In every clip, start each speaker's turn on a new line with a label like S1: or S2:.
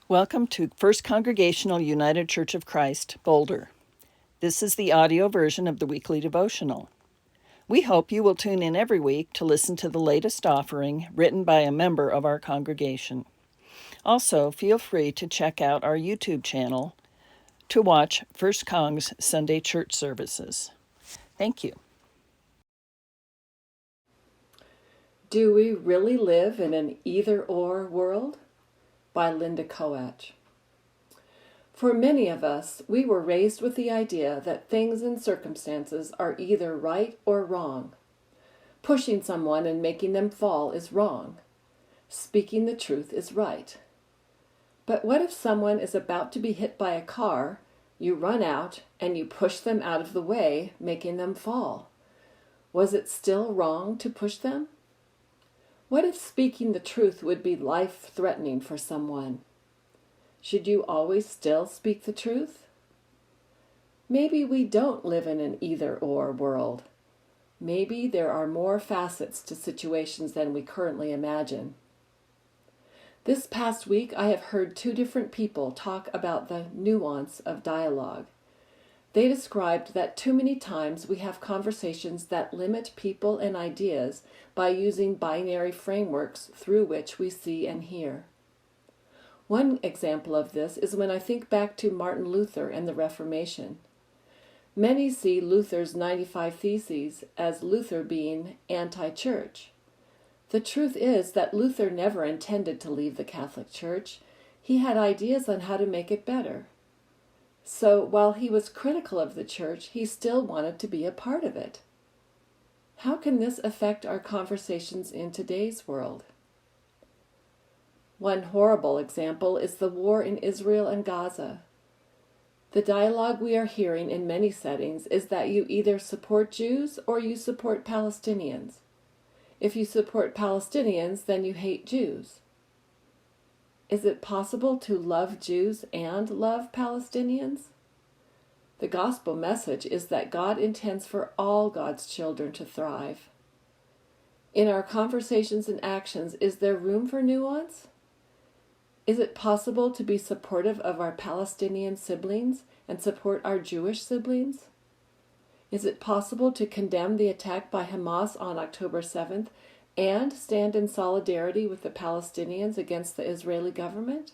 S1: Welcome to First Congregational United Church of Christ, Boulder. This is the audio version of the weekly devotional. We hope you will tune in every week to listen to the latest offering written by a member of our congregation. Also, feel free to check out our YouTube channel to watch First Cong's Sunday church services. Thank you.
S2: Do we really live in an either-or world? By Linda Koach. For many of us, we were raised with the idea that things and circumstances are either right or wrong. Pushing someone and making them fall is wrong. Speaking the truth is right. But what if someone is about to be hit by a car, you run out, and you push them out of the way, making them fall? Was it still wrong to push them? What if speaking the truth would be life-threatening for someone? Should you always still speak the truth? Maybe we don't live in an either-or world. Maybe there are more facets to situations than we currently imagine. This past week, I have heard two different people talk about the nuance of dialogue. They described that too many times we have conversations that limit people and ideas by using binary frameworks through which we see and hear. One example of this is when I think back to Martin Luther and the Reformation. Many see Luther's 95 Theses as Luther being anti-church. The truth is that Luther never intended to leave the Catholic Church. He had ideas on how to make it better. So while he was critical of the church, he still wanted to be a part of it. How can this affect our conversations in today's world? One horrible example is the war in Israel and Gaza. The dialogue we are hearing in many settings is that you either support Jews or you support Palestinians. If you support Palestinians, then you hate Jews. Is it possible to love Jews and love Palestinians? The gospel message is that God intends for all God's children to thrive. In our conversations and actions, is there room for nuance? Is it possible to be supportive of our Palestinian siblings and support our Jewish siblings? Is it possible to condemn the attack by Hamas on October 7th and stand in solidarity with the Palestinians against the Israeli government?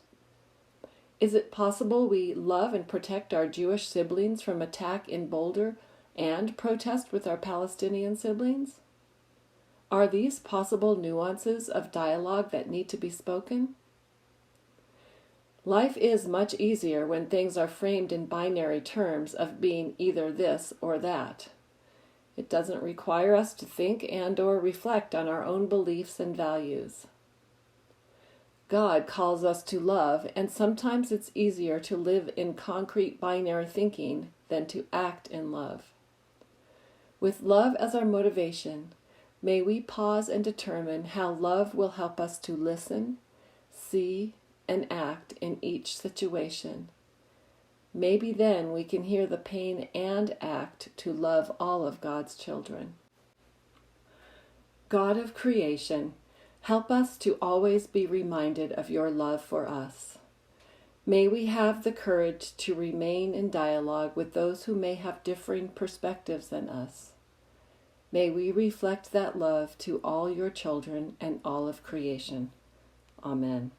S2: Is it possible we love and protect our Jewish siblings from attack in Boulder and protest with our Palestinian siblings? Are these possible nuances of dialogue that need to be spoken? Life is much easier when things are framed in binary terms of being either this or that. It doesn't require us to think and/or reflect on our own beliefs and values. God calls us to love, and sometimes it's easier to live in concrete binary thinking than to act in love. With love as our motivation, may we pause and determine how love will help us to listen, see, and act in each situation. Maybe then we can hear the pain and act to love all of God's children. God of creation, help us to always be reminded of your love for us. May we have the courage to remain in dialogue with those who may have differing perspectives than us. May we reflect that love to all your children and all of creation. Amen.